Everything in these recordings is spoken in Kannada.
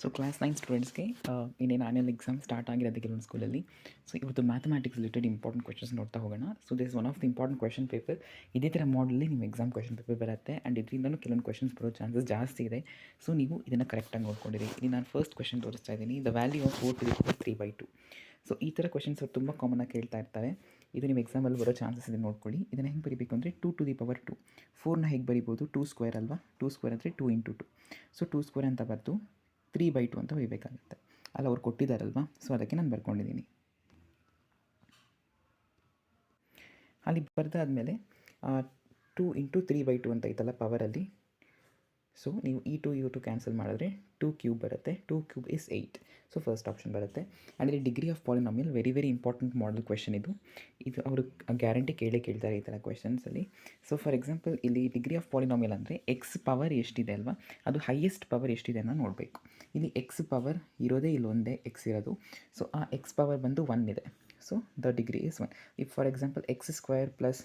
ಸೊ ಕ್ಲಾಸ್ 9 ಸ್ಟೂಡೆಂಟ್ಸ್ಗೆ ಇನ್ನೇನು ಆನ್ಯಲ್ ಎಕ್ಸಾಮ್ ಸ್ಟಾರ್ಟ್ ಆಗಿರೋದು ಕೆಲವೊಂದು ಸ್ಕೂಲಲ್ಲಿ. ಸೊ ಇವತ್ತು ಮ್ಯಾಥಮೆಟಿಕ್ಸ್ ರಿಲೇಟೆಡ್ ಇಂಪಾರ್ಟೆಂಟ್ ಕ್ವೆಶನ್ಸ್ ನೋಡ್ತಾ ಹೋಗೋಣ. So this one of the important question paper. ಇದೇ ಥರ ಮಾಡಲಿ ನಿಮ್ಮ ಎಕ್ಸಾಮ್ ಕ್ವೆಶನ್ ಪೇಪರ್ ಬರುತ್ತೆ ಆ್ಯಂಡ್ ಇದರಿಂದನೂ ಕೆಲವೊಂದು ಕ್ವೆಶನ್ಸ್ ಬರೋ ಚಾನ್ಸಸ್ ಜಾಸ್ತಿ ಇದೆ. ಸೊ ನೀವು ಇದನ್ನು ಕರೆಕ್ಟಾಗಿ ನೋಡ್ಕೊಂಡಿರಿ. ಇಲ್ಲಿ ನಾನು ಫಸ್ಟ್ ಕ್ವೆಶನ್ ತೋರಿಸ್ತಾ ಇದ್ದೀನಿ, ದ ವ್ಯಾಲ್ಯೂ ಆಫ್ 4⁵. ಸೊ ಈ ಥರ ಕ್ವೆಶನ್ಸ್ ಅವ್ರು ತುಂಬ ಕಾಮನಾಗಿ ಕೇಳ್ತಾ ಇರ್ತಾರೆ. ಇದು ನಿಮ್ಮ ಎಕ್ಸಾಮಲ್ಲಿ ಬರೋ ಚಾನ್ಸಸ್ ಇದೆ, ನೋಡ್ಕೊಳ್ಳಿ. ಇದನ್ನು ಹೆಂಗೆ ಬರೀಬೇಕು ಅಂದರೆ 2⁵. 4ನ ಹೇಗೆ ಬರಿಬೋದು, 2 ಸ್ಕ್ವೇರ್ ಅಲ್ವಾ. 2 ಸ್ಕ್ವೇರ್ ಅಂದರೆ 2 × 2. ಸೊ 2 ಸ್ಕ್ವೇರ್ ಅಂತ ಬರೆದು 3/2 ಅಂತ ಬರೀಬೇಕಾಗುತ್ತೆ. ಅಲ್ಲಿ ಅವ್ರು ಕೊಟ್ಟಿದ್ದಾರಲ್ವ, ಸೊ ಅದಕ್ಕೆ ನಾನು ಬರ್ಕೊಂಡಿದ್ದೀನಿ. ಅಲ್ಲಿ ಬರೆದಾದ್ಮೇಲೆ 2 × 3/2 ಅಂತ ಐತಲ್ಲ ಪವರಲ್ಲಿ. ಸೊ ನೀವು ಈ 2 ಕ್ಯಾನ್ಸಲ್ ಮಾಡಿದ್ರೆ 2³ ಬರುತ್ತೆ. 2³ ಇಸ್ 8. ಸೊ ಫಸ್ಟ್ ಆಪ್ಷನ್ ಬರುತ್ತೆ. ಆ್ಯಂಡ್ ಇಲ್ಲಿ degree of polynomial very important model question ಇದು ಅವರು ಗ್ಯಾರಂಟಿ ಕೇಳ್ತಾರೆ ಈ ಥರ ಕ್ವೆಶನ್ಸಲ್ಲಿ. ಸೊ ಫಾರ್ ಎಕ್ಸಾಂಪಲ್ ಇಲ್ಲಿ ಡಿಗ್ರಿ ಆಫ್ ಪಾಲಿನಾಮಿಯಲ್ ಅಂದರೆ ಎಕ್ಸ್ ಪವರ್ ಎಷ್ಟಿದೆ ಅಲ್ವಾ, ಅದು ಹೈಯೆಸ್ಟ್ ಪವರ್ ಎಷ್ಟಿದೆ ಅನ್ನೋ ನೋಡಬೇಕು. ಇಲ್ಲಿ ಎಕ್ಸ್ ಪವರ್ ಇರೋದೇ ಇಲ್ಲೊಂದೇ ಎಕ್ಸ್ ಇರೋದು. ಸೊ ಆ ಎಕ್ಸ್ ಪವರ್ ಬಂದು 1 ಇದೆ. So the degree is 1. If for example x² +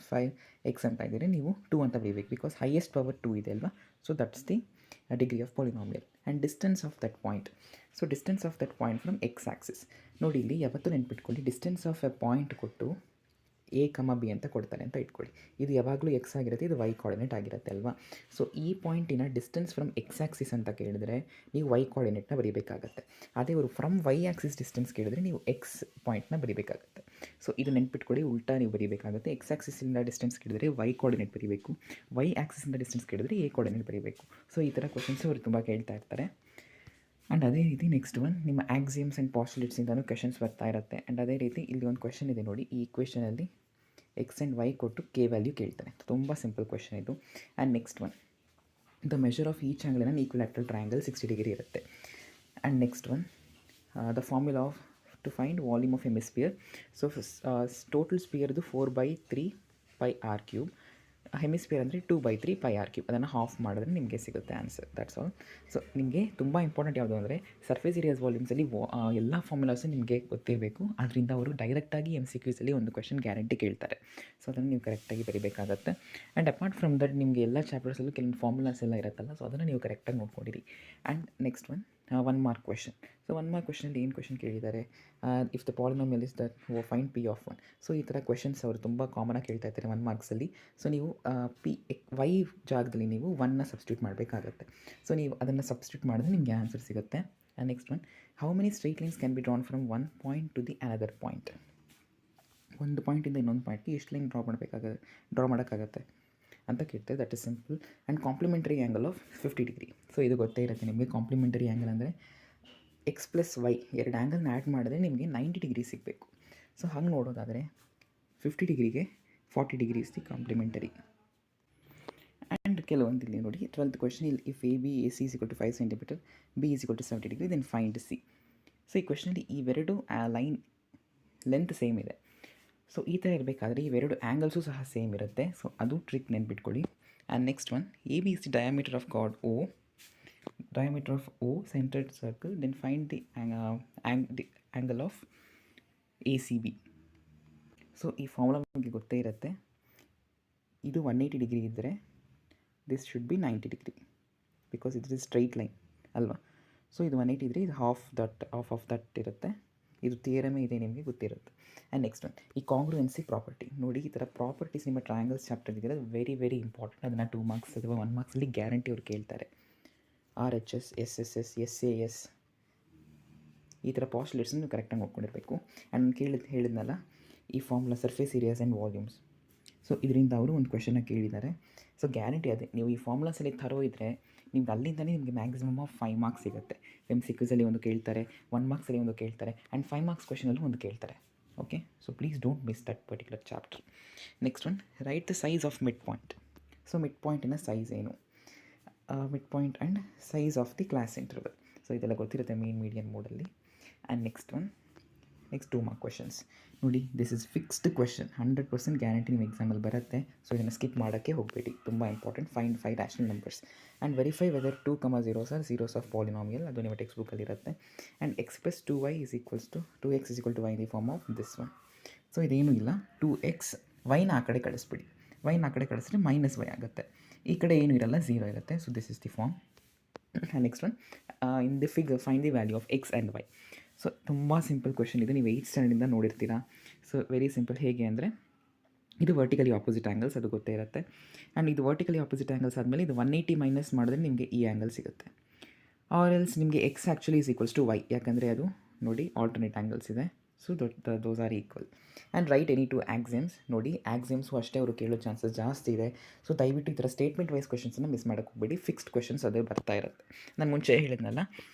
5x ಅಂತ ಇದ್ದರೆ ನೀವು 2 ಅಂತ ಬರೀಬೇಕು, ಬಿಕಾಸ್ ಹೈಯೆಸ್ಟ್ ಪವರ್ 2 ಇದೆ ಅಲ್ವಾ. So that's the decree of polynomial. And distance of that point. So distance of that point from X Axis. ನೋಡಿ ಇಲ್ಲಿ ಯಾವತ್ತೂ ನೆನ್ಪಿಟ್ಕೊಳ್ಳಿ, ಡಿಸ್ಟೆನ್ಸ್ ಆಫ್ ಎ ಪಾಯಿಂಟ್ ಕೊಟ್ಟು a, B ಅಂತ ಕೊಡ್ತಾರೆ ಅಂತ ಇಟ್ಕೊಳ್ಳಿ. ಇದು ಯಾವಾಗಲೂ ಎಕ್ಸ್ ಆಗಿರುತ್ತೆ, ಇದು y ಕೋಆರ್ಡಿನೇಟ್ ಆಗಿರುತ್ತೆ ಅಲ್ವಾ. ಸೊ ಈ ಪಾಯಿಂಟಿನ ಡಿಸ್ಟೆನ್ಸ್ ಫ್ರಮ್ ಎಕ್ಸ್ ಆಕ್ಸಿಸ್ ಅಂತ ಕೇಳಿದ್ರೆ ನೀವು y ಕೋಆರ್ಡಿನೇಟ್ನ ಬರೀಬೇಕಾಗತ್ತೆ. ಅದೇ ಅವರು ಫ್ರಮ್ y ಆಕ್ಸಿಸ್ ಡಿಸ್ಟೆನ್ಸ್ ಕೇಳಿದ್ರೆ ನೀವು ಎಕ್ಸ್ ಪಾಯಿಂಟ್ನ ಬರೀಬೇಕಾಗತ್ತೆ. ಸೊ ಇದು ನೆನ್ಪಿಟ್ಕೊಳ್ಳಿ, ಉಲ್ಟಾ ನೀವು ಬರೀಬೇಕಾಗುತ್ತೆ. ಎಕ್ಸ್ ಆಕ್ಸಿಸಿಂದ ಡಿಸ್ಟೆನ್ಸ್ ಕೇಳಿದರೆ y ಕೋಆರ್ಡಿನೇಟ್ ಬರೀಬೇಕು, y ಆಕ್ಸಿಸಿಂದ ಡಿಸ್ಟೆನ್ಸ್ ಕೇಳಿದರೆ a ಕೋಆರ್ಡಿನೇಟ್ ಬರೀಬೇಕು. ಸೊ ಈ ಥರ ಕ್ವಶನ್ಸ್ ಅವರು ತುಂಬ ಕೇಳ್ತಾ ಇರ್ತಾರೆ. ಆ್ಯಂಡ್ ಅದೇ ರೀತಿ ನೆಕ್ಸ್ಟ್ ಒನ್ ನಿಮ್ಮ ಆಕ್ಸಿಯಮ್ಸ್ ಆ್ಯಂಡ್ ಪಾಸ್ಟುಲೇಟ್ಸಿಂದನೂ ಕ್ವೆಶನ್ಸ್ ಬರ್ತಾ ಇರುತ್ತೆ. ಆ್ಯಂಡ್ ಅದೇ ರೀತಿ ಇಲ್ಲಿ ಒಂದು ಕ್ವೆಶನ್ ಇದೆ ನೋಡಿ, ಈ ಇಕ್ವೇಷನಲ್ಲಿ ಎಕ್ಸ್ ಆ್ಯಂಡ್ ವೈ ಕೊಟ್ಟು ಕೆ ವ್ಯಾಲ್ಯೂ ಕೇಳ್ತಾನೆ. ತುಂಬ ಸಿಂಪಲ್ ಕ್ವೆಶನ್ ಇದು. And next one, the measure of each angle in an equilateral triangle 60 degree ಇರುತ್ತೆ. And next one, the formula of to find volume of hemisphere. So total ಸ್ಪಿಯರ್ದು 4/3πr³. ಹೆಮಿಸ್ಪಿಯರ್ ಅಂದರೆ 2/3πr³. ಅದನ್ನು ಹಾಫ್ ಮಾಡಿದ್ರೆ ನಿಮಗೆ ಸಿಗುತ್ತೆ ಆನ್ಸರ್. That's all. ಸೊ ನಿಮಗೆ ತುಂಬ ಇಂಪಾರ್ಟೆಂಟ್ ಯಾವುದು ಅಂದರೆ ಸರ್ಫೇಸ್ ಏರಿಯಾಸ್ ವಾಲ್ಯೂಮ್ಸಲ್ಲಿ ಎಲ್ಲ ಫಾರ್ಮುಲಾಸು ನಿಮಗೆ ಗೊತ್ತಿರಬೇಕು. ಅದರಿಂದ ಅವರು ಡೈರೆಕ್ಟಾಗಿ MCQಸಲ್ಲಿ ಒಂದು ಕ್ವೆಶನ್ ಗ್ಯಾರಂಟಿ ಕೇಳ್ತಾರೆ. ಸೊ ಅದನ್ನು ನೀವು ಕರೆಕ್ಟಾಗಿ ಬರೀಬೇಕಾಗತ್ತೆ. ಆ್ಯಂಡ್ ಅಪಾರ್ಟ್ ಫ್ರಮ್ ದಟ್ ನಿಮಗೆ ಎಲ್ಲ ಚಾಪ್ಟರ್ಸಲ್ಲೂ ಕೆಲವೊಂದು ಫಾರ್ಮುಲಾಸ್ ಎಲ್ಲ ಇರುತ್ತಲ್ಲ, ಸೊ ಅದನ್ನು ನೀವು ಕರೆಕ್ಟಾಗಿ ನೋಡ್ಕೊಂಡಿರಿ. And next one, 1 mark question. So 1 mark ಕ್ವೆಶನಲ್ಲಿ ಏನು ಕ್ವೆಶನ್ ಕೇಳಿದ್ದಾರೆ, if the polynomial is that find P of 1. So ಈ ಥರ ಕ್ವೆಶನ್ಸ್ ಅವರು ತುಂಬ ಕಾಮನಾಗಿ ಕೇಳ್ತಾ ಇರ್ತಾರೆ 1 ಮಾರ್ಕ್ಸಲ್ಲಿ. ಸೊ ನೀವು y ಜಾಗದಲ್ಲಿ ನೀವು 1ನ ಸಬ್ಸ್ಟಿಟ್ಯೂಟ್ ಮಾಡಬೇಕಾಗತ್ತೆ. ಸೊ ನೀವು ಅದನ್ನು ಸಬ್ಸ್ಟಿಟ್ಯೂಟ್ ಮಾಡಿದ್ರೆ ನಿಮಗೆ ಆನ್ಸರ್ ಸಿಗುತ್ತೆ. And next one, how many straight lines can be drawn from one point to the another point. ಒಂದು ಪಾಯಿಂಟಿಂದ ಇನ್ನೊಂದು ಪಾಯಿಂಟ್ಗೆ ಎಷ್ಟು ಲೈನ್ ಡ್ರಾ ಮಾಡೋಕ್ಕಾಗತ್ತೆ ಅಂತ ಕೇಳ್ತಾರೆ. That is simple. And complementary angle of 50 degree. So ಇದು ಗೊತ್ತೇ ಇರುತ್ತೆ ನಿಮಗೆ. ಕಾಂಪ್ಲಿಮೆಂಟರಿ ಆ್ಯಂಗಲ್ ಅಂದರೆ ಎಕ್ಸ್ ಪ್ಲಸ್ ವೈ ಎರಡು ಆ್ಯಂಗಲ್ನ ಆ್ಯಡ್ ಮಾಡಿದ್ರೆ ನಿಮಗೆ 90 ಡಿಗ್ರಿ ಸಿಗಬೇಕು. ಸೊ ಹಂಗೆ ನೋಡೋದಾದರೆ 50 ಡಿಗ್ರಿಗೆ 40 degree is the complementary. And ಕೆಲವೊಂದು ಇಲ್ಲಿ ನೋಡಿ 12th ಕ್ವೆಶನ್, ಇಲ್ಲಿ if AC is equal to 5 cm, B is equal to 70 degree, then find C. So ಈ ಕ್ವೆಶನಲ್ಲಿ ಇವೆರಡು ಲೈನ್ ಲೆಂತ್ ಸೇಮ್ ಇದೆ. ಸೊ ಈ ಥರ ಇರಬೇಕಾದ್ರೆ ಇವೆರಡು ಆ್ಯಂಗಲ್ಸು ಸಹ ಸೇಮ್ ಇರುತ್ತೆ. ಸೊ ಅದು ಟ್ರಿಕ್ ನೆನ್ಪಿಟ್ಕೊಳ್ಳಿ. And next one, AB is the diameter of chord O, diameter of O centered circle, then find the angle of ACB. So ಈ ಫಾರ್ಮುಲಾ ನಿಮಗೆ ಗೊತ್ತೇ ಇರುತ್ತೆ. ಇದು 180 ಡಿಗ್ರಿ ಇದ್ದರೆ this should be 90 degree, because it is straight line ಅಲ್ವಾ. ಸೊ ಇದು 180 ಇದ್ದರೆ ಇದು ಹಾಫ್ ಆಫ್ ದಟ್ ಇರುತ್ತೆ. ಇದು ಥಿಯರಮೇ ಇದೆ, ನಿಮಗೆ ಗೊತ್ತಿರುತ್ತೆ. ಆ್ಯಂಡ್ ನೆಕ್ಸ್ಟ್ ಒನ್, ಈ ಕಾಂಗ್ರುಯೆನ್ಸಿ ಪ್ರಾಪರ್ಟಿ. ನೋಡಿ ಈ ಥರ ಪ್ರಾಪರ್ಟೀಸ್ ನಿಮ್ಮ ಟ್ರಯಾಂಗಲ್ಸ್ ಚಾಪ್ಟರ್ ಇದೆ, ವೆರಿ ಇಂಪಾರ್ಟೆಂಟ್. ಅದನ್ನು 2 ಮಾರ್ಕ್ಸ್ ಅಥವಾ 1 ಮಾರ್ಕ್ಸಲ್ಲಿ ಗ್ಯಾರಂಟಿ ಅವ್ರು ಕೇಳ್ತಾರೆ. RHS, SSS, SAS ಈ ಥರ ಪಾಸ್ಟುಲೇಟ್ಸನ್ನು ನೀವು ಕರೆಕ್ಟಾಗಿ ನೋಡ್ಕೊಂಡಿರಬೇಕು. ಆ್ಯಂಡ್ ಹೇಳಿದ್ನಲ್ಲ ಈ formula surface areas and volumes. So ಇದರಿಂದ ಅವರು ಒಂದು ಕ್ವೆಶನ್ನ ಕೇಳಿದ್ದಾರೆ. ಸೊ ಗ್ಯಾರಂಟಿ ಅದೇ, ನೀವು ಈ ಫಾರ್ಮುಲಾಸಲ್ಲಿ ಥರೋ ಇದ್ದರೆ ನಿಮ್ಗೆ ಅಲ್ಲಿಂದಲೇ ನಿಮಗೆ ಮ್ಯಾಕ್ಸಿಮಮ್ ಆಫ್ 5 ಮಾರ್ಕ್ಸ್ ಸಿಗುತ್ತೆ. MCQಸಲ್ಲಿ ಒಂದು ಕೇಳ್ತಾರೆ, 1 ಮಾರ್ಕ್ಸಲ್ಲಿ ಒಂದು ಕೇಳ್ತಾರೆ, ಆ್ಯಂಡ್ 5 ಮಾರ್ಕ್ಸ್ ಕ್ವೆಶನಲ್ಲೂ ಒಂದು ಕೇಳ್ತಾರೆ. Okay, so please don't miss that particular chapter. Next one, right the size of mid point. So mid ಪಾಯಿಂಟಿನ ಸೈಜ್ ಏನು, mid point and size of the class interval. So ಇದೆಲ್ಲ ಗೊತ್ತಿರುತ್ತೆ ಮೀನ್ ಮೀಡಿಯನ್ ಮೋಡಲ್ಲಿ. And next 2 mark questions. ನೋಡಿ this is fixed question, 100% guarantee ನಿಮ್ಮ ಎಕ್ಸಾಮಲ್ಲಿ ಬರುತ್ತೆ. ಸೊ ಇದನ್ನು ಸ್ಕಿಪ್ ಮಾಡೋಕ್ಕೆ ಹೋಗಬೇಡಿ, ತುಂಬ important. Find 5 rational numbers and verify whether 2, 0s R zeros of polynomial. ಅದು ನಿಮ್ಮ ಟೆಕ್ಸ್ಟ್ ಬುಕ್ಕಲ್ಲಿ ಇರುತ್ತೆ. And x + 2y = 2x = y in the form of this one. So ಇದೇನೂ ಇಲ್ಲ, 2x, ವೈನ ಆ ಕಡೆ ಕಳಿಸ್ಬಿಡಿ. ವೈನ ಆ ಕಡೆ ಕಳಿಸಿದ್ರೆ -y ಆಗುತ್ತೆ. ಈ ಕಡೆ ಏನೂ ಇರಲ್ಲ, 0 ಇರುತ್ತೆ. So this is the form. Next one in the figure find the value of X and Y. So ತುಂಬ ಸಿಂಪಲ್ ಕ್ವೆಶನ್ ಇದು, ನೀವು 8th ಸ್ಟ್ಯಾಂಡರ್ಡಿಂದ ನೋಡಿರ್ತೀರಾ. So very simple. ಹೇಗೆ ಅಂದರೆ ಇದು ವರ್ಟಿಕಲಿ ಆಪೋಸಿಟ್ ಆ್ಯಂಗಲ್ಸ್, ಅದು ಗೊತ್ತೇ ಇರುತ್ತೆ. ಆ್ಯಂಡ್ ಇದು ವರ್ಟಿಕಲಿ ಆಪೋಸಿಟ್ ಆ್ಯಂಗಲ್ಸ್ ಆದಮೇಲೆ ಇದು 180 ಮೈನಸ್ ಮಾಡಿದ್ರೆ ನಿಮಗೆ ಈ ಆ್ಯಂಗಲ್ ಸಿಗುತ್ತೆ. ಆರ್ ಎಲ್ಸ್ ನಿಮಗೆ X actually is equals to Y, ಯಾಕಂದರೆ ಅದು ನೋಡಿ ಆಲ್ಟರ್ನೇಟ್ ಆ್ಯಂಗಲ್ಸ್ ಇದೆ. So those are equal. And write any two axioms. ನೋಡಿ ಆಕ್ಸಿಮ್ಸು ಅಷ್ಟೇ ಅವರು ಕೇಳೋ ಚಾನ್ಸಸ್ ಜಾಸ್ತಿ ಇದೆ. ಸೊ ದಯವಿಟ್ಟು ಈ ಥರ ಸ್ಟೇಟ್ಮೆಂಟ್ ವೈಸ್ ಕ್ವೆಶನ್ಸನ್ನು ಮಿಸ್ ಮಾಡೋಕ್ಕೆ ಹೋಗಬೇಡಿ. ಫಿಕ್ಸ್ಡ್ ಕ್ವೆಶನ್ಸ್ ಅದೇ ಬರ್ತಾ ಇರುತ್ತೆ. ನಾನು ಮುಂಚೆ ಹೇಳಿದ್ನಲ್ಲ,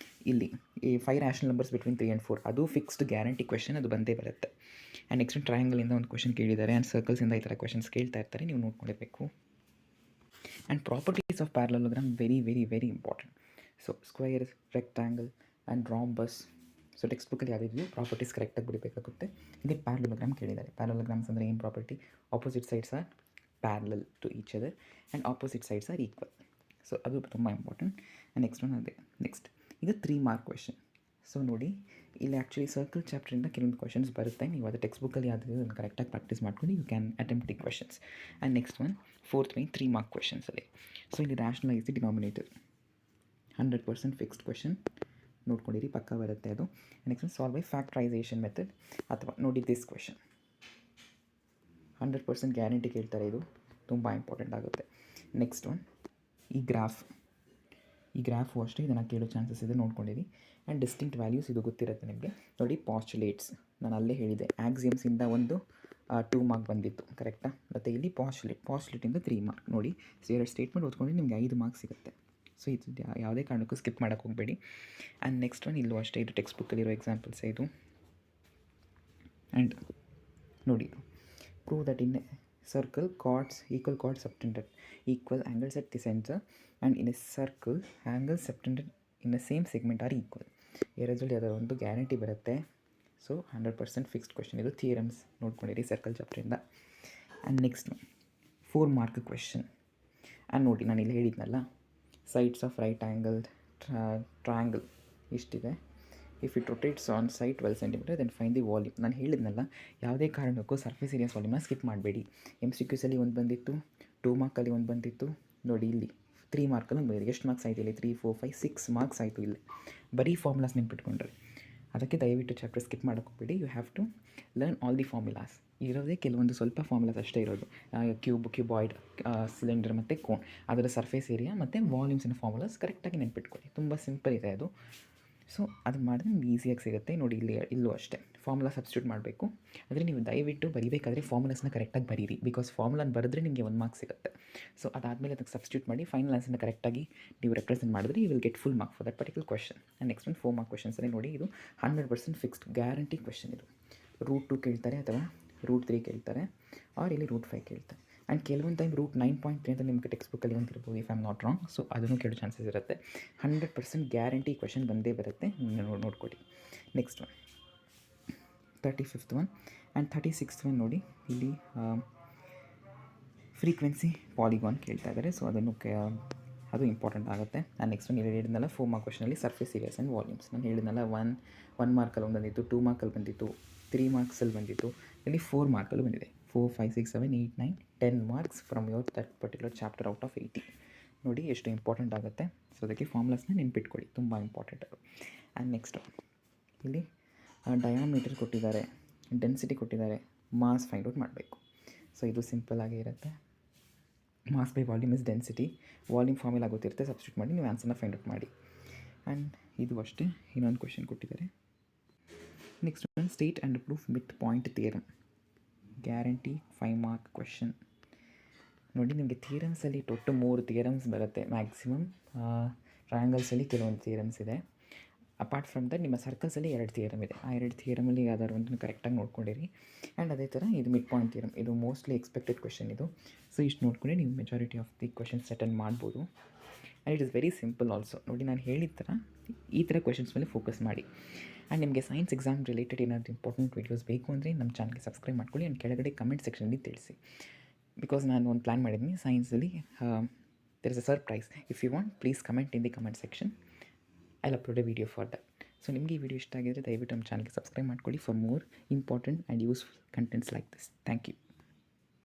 ಇಲ್ಲಿ ಈ 5 ರ್ಯಾಷನಲ್ ನಂಬರ್ಸ್ ಬಿಟ್ವೀನ್ 3 and 4 ಅದು ಫಿಕ್ಸ್ಡ್ ಗ್ಯಾರಂಟಿ ಕ್ವೆಶನ್, ಅದು ಬಂದೇ ಬರುತ್ತೆ. ಆ್ಯಂಡ್ ನೆಕ್ಸ್ಟ್ ಟ್ರಯಾಂಗಲಿಂದ ಒಂದು ಕ್ವೆಶನ್ ಕೇಳಿದ್ದಾರೆ, ಆ್ಯಂಡ್ ಸರ್ಕಲ್ಸಿಂದ ಈ ಥರ ಕ್ವೆಶನ್ಸ್ ಕೇಳ್ತಾ ಇರ್ತಾರೆ, ನೀವು ನೋಡ್ಕೊಳ್ಬೇಕು. And properties of parallelogram very very very important. So square, rectangle and rhombus. So text ಬುಕ್ಕಲ್ಲಿ ಯಾವುದಿದೆಯೋ ಪ್ರಾಪರ್ಟೀಸ್ ಕರೆಕ್ಟಾಗಿ ಬಿಡಬೇಕಾಗುತ್ತೆ. ಇಲ್ಲಿ ಪ್ಯಾರಲೋಗ್ರಾಮ್ ಕೇಳಿದ್ದಾರೆ. ಪ್ಯಾರಲೋಗ್ರಾಮ್ಸ್ ಅಂದರೆ ಏನು property? Opposite sides are parallel to each other and opposite sides are equal. So ಅದು ತುಂಬ ಇಂಪಾರ್ಟೆಂಟ್. ಆ್ಯಂಡ್ ನೆಕ್ಸ್ಟ್ ಒನ್ ಅದೇ. ನೆಕ್ಸ್ಟ್ ಇದು 3 ಮಾರ್ಕ್ ಕ್ವೆಶನ್. ಸೊ ನೋಡಿ ಇಲ್ಲಿ ಆ್ಯಕ್ಚುಲಿ ಸರ್ಕಲ್ ಚಾಪ್ಟ್ರಿಂದ ಕೆಲವೊಂದು ಕ್ವೆಶನ್ಸ್ ಬರುತ್ತೆ. ನೀವು ಅದು ಟೆಕ್ಸ್ಟ್ ಬುಕ್ಕಲ್ಲಿ ಯಾವುದಿದೆ ಅದನ್ನು ಕರೆಕ್ಟಾಗಿ ಪ್ರಾಕ್ಟೀಸ್ ಮಾಡ್ಕೊಂಡು you can attempt the questions. And next one 4th main 3 mark ಕ್ವೆಶನ್ಸಲ್ಲಿ. ಸೊ ಇಲ್ಲಿ rationalise the denominator 100% fixed question, ನೋಡ್ಕೊಂಡಿರಿ, ಪಕ್ಕ ಬರುತ್ತೆ ಅದು. Next one solve by factorisation method, ಅಥವಾ ನೋಡಿ ದಿಸ್ ಕ್ವೆಶನ್ 100% ಗ್ಯಾರಂಟಿ ಕೇಳ್ತಾರೆ, ಇದು ತುಂಬ ಇಂಪಾರ್ಟೆಂಟ್ ಆಗುತ್ತೆ. ನೆಕ್ಸ್ಟ್ ಒನ್ ಈ ಗ್ರಾಫು ಅಷ್ಟೇ ಇದನ್ನು ಕೇಳೋ ಚಾನ್ಸಸ್ ಇದೆ, ನೋಡ್ಕೊಂಡಿರಿ. ಆ್ಯಂಡ್ ಡಿಸ್ಟಿಂಕ್ಟ್ ವ್ಯಾಲ್ಯೂಸ್ ಇದು ಗೊತ್ತಿರುತ್ತೆ ನಿಮಗೆ. ನೋಡಿ ಪಾಸ್ಚುಲೇಟ್ಸ್ ನಾನು ಅಲ್ಲೇ ಹೇಳಿದೆ, ಆಕ್ಸಿಯಮ್ಸಿಂದ ಒಂದು 2 ಮಾರ್ಕ್ ಬಂದಿತ್ತು, ಕರೆಕ್ಟಾ? ಮತ್ತು ಇಲ್ಲಿ ಪಾಸ್ಚುಲೇಟಿಂದ 3 ಮಾರ್ಕ್. ನೋಡಿ ಎರಡು ಸ್ಟೇಟ್ಮೆಂಟ್ ಓದ್ಕೊಂಡು ನಿಮಗೆ 5 ಮಾರ್ಕ್ಸ್ ಸಿಗುತ್ತೆ. ಸೊ ಇದು ಯಾವುದೇ ಕಾರಣಕ್ಕೂ ಸ್ಕಿಪ್ ಮಾಡೋಕ್ಕೆ ಹೋಗಬೇಡಿ. ಆ್ಯಂಡ್ ನೆಕ್ಸ್ಟ್ ಒನ್ ಇಲ್ಲೂ ಅಷ್ಟೇ, ಇದು ಟೆಕ್ಸ್ಟ್ ಬುಕ್ಕಲ್ಲಿರೋ ಎಕ್ಸಾಂಪಲ್ಸೇ ಇದು. ಆ್ಯಂಡ್ ನೋಡಿ prove that in circle chords, equal chords subtended, equal angles at the center, and in a circle angles subtended in the same segment are equal. ಎರಡರಲ್ಲಿ ಅದರ ಒಂದು ಗ್ಯಾರಂಟಿ ಬರುತ್ತೆ. ಸೊ 100% ಫಿಕ್ಸ್ಡ್ ಕ್ವೆಶನ್ ಇದು. ಥಿಯರಮ್ಸ್ ನೋಡ್ಕೊಂಡಿರಿ ಸರ್ಕಲ್ ಚಾಪ್ಟ್ರಿಂದ. And next 4 mark question. And ನೋಡಿ ನಾನು ಇಲ್ಲಿ ಹೇಳಿದ್ನಲ್ಲ, sides of right angle triangle ಇಷ್ಟಿದೆ. If it rotates on side 12 cm then find the volume. ನಾನು ಹೇಳಿದ್ನಲ್ಲ, ಯಾವುದೇ ಕಾರಣಕ್ಕೂ ಸರ್ಫೇಸ್ ಏರಿಯಾಸ್ ವಾಲ್ಯೂಮ್ನ ಸ್ಕಿಪ್ ಮಾಡಬೇಡಿ. MCQಸಲ್ಲಿ ಒಂದು ಬಂದಿತ್ತು, 2 ಮಾರ್ಕಲ್ಲಿ ಒಂದು ಬಂದಿತ್ತು. ನೋಡಿ ಇಲ್ಲಿ 3 ಮಾರ್ಕಲ್ಲಿ ಬಂದಿದೆ. ಎಷ್ಟು ಮಾರ್ಕ್ಸ್ ಆಯಿತು ಇಲ್ಲಿ? 3, 4, 5, 6 ಮಾರ್ಕ್ಸ್ ಆಯಿತು ಇಲ್ಲಿ. ಬರೀ ಫಾರ್ಮುಲಾಸ್ ನೆನ್ಪಿಟ್ಕೊಂಡ್ರೆ. ಅದಕ್ಕೆ ದಯವಿಟ್ಟು ಚಾಪ್ಟರ್ ಸ್ಕಿಪ್ ಮಾಡೋಕ್ಕೆ ಹೋಗ್ಬೇಡಿ. You have to learn all the formulas. ಇರೋದೇ ಕೆಲವೊಂದು ಸ್ವಲ್ಪ ಫಾರ್ಮುಲಾಸ್ ಅಷ್ಟೇ ಇರೋದು. ಕ್ಯೂಬಾಯ್ಡ್, ಸಿಲಿಂಡರ್ ಮತ್ತು ಕೋನ್, ಅದರ ಸರ್ಫೇಸ್ ಏರಿಯಾ ಮತ್ತು ವಾಲ್ಯೂಮ್ಸಿನ ಫಾರ್ಮುಲಾಸ್ ಕರೆಕ್ಟಾಗಿ ನೆನ್ಪಿಟ್ಕೊಳ್ಳಿ. ತುಂಬ ಸಿಂಪಲ್ ಇದೆ ಅದು. ಸೊ ಅದು ಮಾಡಿದ್ರೆ ನಿಮ್ಗೆ ಈಸಿಯಾಗಿ ಸಿಗುತ್ತೆ. ನೋಡಿ ಇಲ್ಲೂ ಅಷ್ಟೇ ಫಾರ್ಮುಲಾ ಸಬ್ಸ್ಟಿಟ್ಯೂಟ್ ಮಾಡಬೇಕು. ಆದರೆ ನೀವು ದಯವಿಟ್ಟು ಬರೀಬೇಕಾದ್ರೆ ಫಾರ್ಮುಲಾಸ್ನ ಕರೆಕ್ಟಾಗಿ ಬರೀರಿ, ಬಿಕಾಸ್ ಫಾರ್ಮುಲಾನ ಬರೆದ್ರೆ ನಿಮಗೆ 1 ಮಾರ್ಕ್ಸ್ ಸಿಗುತ್ತೆ. ಸೊ ಅದಾದಮೇಲೆ ಅದಕ್ಕೆ ಸಬ್ಸ್ಟಿಟ್ಯೂಟ್ ಮಾಡಿ ಫೈನಲ್ ಆನ್ಸರ್ನ ಕರೆಕ್ಟಾಗಿ ನೀವು ರೆಪ್ರೆಸೆಂಟ್ ಮಾಡಿದ್ರೆ you will get full mark for that particular question. And next ಒಂದು 4 ಮಾರ್ಕ್ ಕ್ವೆಶನ್ಸಲ್ಲಿ ನೋಡಿ ಇದು 100% ಫಿಕ್ಸ್ಡ್ ಗ್ಯಾರಂಟಿ ಕ್ವೆಶನ್ ಇದು. √2 ಕೇಳ್ತಾರೆ, ಅಥವಾ √3 ಕೇಳ್ತಾರೆ, ಆರ್ ಇಲ್ಲಿ √5 ಕೇಳ್ತಾರೆ. ಆ್ಯಂಡ್ ಕೆಲವೊಂದು ಟೈಮ್ √9.3 ಅಂತ ನಿಮಗೆ ಟೆಕ್ಸ್ಟ್ ಬುಕ್ಕಲ್ಲಿ ಬಂದಿರ್ಬೋದು, if I am not wrong. So ಅದನ್ನು ಕೇಳೋ ಚಾನ್ಸಸ್ ಇರುತ್ತೆ. 100% ಗ್ಯಾರಂಟಿ ಕ್ವೆಶನ್ ಬಂದೇ ಬರುತ್ತೆ, ನೋಡ್ಕೊಡಿ. Next one 35th one. And 36th one ನೋಡಿ ಇಲ್ಲಿ ಫ್ರೀಕ್ವೆನ್ಸಿ ಪಾಲಿಗಾನ್ ಕೇಳ್ತಾ ಇದ್ದಾರೆ. ಸೊ ಅದು ಇಂಪಾರ್ಟೆಂಟ್ ಆಗುತ್ತೆ. ಆ್ಯಂಡ್ ನೆಕ್ಸ್ಟ್ ಒನ್ ಇಲ್ಲಿ ಹೇಳಿದ್ನಲ್ಲ 4 ಮಾರ್ಕ್ ಕ್ವೆಶನಲ್ಲಿ ಸರ್ಫೇಸ್ ಏರಿಯಾಸ್ ಆ್ಯಂಡ್ ವಾಲ್ಯೂಮ್ಸ್. ನಾನು ಹೇಳಿದ್ನಲ್ಲ 1 ಮಾರ್ಕಲ್ಲಿ ಒಂದು ಬಂದಿತ್ತು, 2 ಮಾರ್ಕಲ್ಲಿ ಬಂದಿತ್ತು, 3 ಮಾರ್ಕ್ಸಲ್ಲಿ ಬಂದಿತ್ತು, ಇಲ್ಲಿ 4 ಮಾರ್ಕಲ್ಲೂ ಬಂದಿದೆ. 4, 5, 6, 7, 8, 9, 10 marks from your that particular chapter out of 80. ನೋಡಿ ಎಷ್ಟು ಇಂಪಾರ್ಟೆಂಟ್ ಆಗುತ್ತೆ. ಸೊ ಅದಕ್ಕೆ ಫಾರ್ಮುಲಾಸ್ನ ನೆನ್ಪಿಟ್ಕೊಳ್ಳಿ, ತುಂಬ ಇಂಪಾರ್ಟೆಂಟ್ ಅದು. ಆ್ಯಂಡ್ ನೆಕ್ಸ್ಟ್ ಇಲ್ಲಿ ಡಯಾಮೀಟರ್ ಕೊಟ್ಟಿದ್ದಾರೆ, ಡೆನ್ಸಿಟಿ ಕೊಟ್ಟಿದ್ದಾರೆ, ಮಾಸ್ ಫೈಂಡ್ ಔಟ್ ಮಾಡಬೇಕು. ಸೊ ಇದು ಸಿಂಪಲ್ ಆಗೇ ಇರುತ್ತೆ. Mass by volume is density. Volume formula ಗೊತ್ತಿರುತ್ತೆ, ಸಬ್ಸ್ಟಿಟ್ಯೂಟ್ ಮಾಡಿ ನೀವು ಆನ್ಸರ್ನ ಫೈಂಡ್ ಔಟ್ ಮಾಡಿ. ಆ್ಯಂಡ್ ಇದು ಅಷ್ಟೇ, ಇನ್ನೊಂದು ಕ್ವೆಶನ್ ಕೊಟ್ಟಿದ್ದಾರೆ. Next one state and proof mid point theorem, guarantee 5 mark question. ನೋಡಿ ನಿಮಗೆ ಥಿಯರಮ್ಸಲ್ಲಿ ಒಟ್ಟು 3 ಥಿಯರಮ್ಸ್ ಬರುತ್ತೆ ಮ್ಯಾಕ್ಸಿಮಮ್. ಟ್ರಯಾಂಗಲ್ಸಲ್ಲಿ ಕೆಲವೊಂದು ಥಿಯರಮ್ಸ್ ಇದೆ. ಅಪಾರ್ಟ್ ಫ್ರಮ್ ದಟ್ ನಿಮ್ಮ ಸರ್ಕಲ್ಸಲ್ಲಿ 2 ಥಿಯರಮ್ ಇದೆ. ಆ 2 ಥಿಯರಮಲ್ಲಿ ಯಾವ್ದಾದ್ರು ಒಂದು ಕರೆಕ್ಟಾಗಿ ನೋಡ್ಕೊಂಡಿರಿ. ಆ್ಯಂಡ್ ಅದೇ ಥರ ಇದು ಮಿಡ್ ಪಾಯಿಂಟ್ ಥಿಯರಮ್, ಇದು ಮೋಸ್ಟ್ಲಿ ಎಕ್ಸ್ಪೆಕ್ಟೆಡ್ ಕ್ವೆಶನ್ ಇದು. ಸೊ ಇಷ್ಟು ನೋಡ್ಕೊಂಡೆ ನೀವು majority of the questions attend ಮಾಡ್ಬೋದು. And it is very simple also. ನೋಡಿ ನಾನು ಹೇಳಿದ ಥರ ಈ ಥರ ಕ್ವೆಶನ್ಸ್ ಮೇಲೆ ಫೋಕಸ್ ಮಾಡಿ. ಆ್ಯಂಡ್ ನಿಮಗೆ ಸೈನ್ಸ್ ಎಕ್ಸಾಮ್ ರಿಲೇಟೆಡ್ ಏನಾದರೂ ಇಂಪಾರ್ಟೆಂಟ್ ವೀಡಿಯೋಸ್ ಬೇಕು ಅಂದರೆ ನಮ್ಮ ಚಾನಲ್ಗೆ ಸಬ್ಸ್ಕ್ರೈಬ್ ಮಾಡ್ಕೊಳ್ಳಿ. ಆ್ಯಂಡ್ ಕೆಳಗಡೆ ಕಮೆಂಟ್ ಸೆಕ್ಷನಲ್ಲಿ ತಿಳಿಸಿ. ಬಿಕಾಸ್ ನಾನು ಒಂದು ಪ್ಲ್ಯಾನ್ ಮಾಡಿದ್ದೀನಿ ಸೈನ್ಸಲ್ಲಿ. There is a surprise. If you want please comment in the comment section. I will upload a video for that. So ನಿಮಗೆ ಈ ವಿಡಿಯೋ ಇಷ್ಟ ಆಗಿದ್ರೆ ದಯವಿಟ್ಟು ನಮ್ಮ ಚಾನಲ್ಗೆ ಸಬ್ಸ್ಕ್ರೈಬ್ ಮಾಡ್ಕೊಳ್ಳಿ for more important and useful contents like this. Thank you.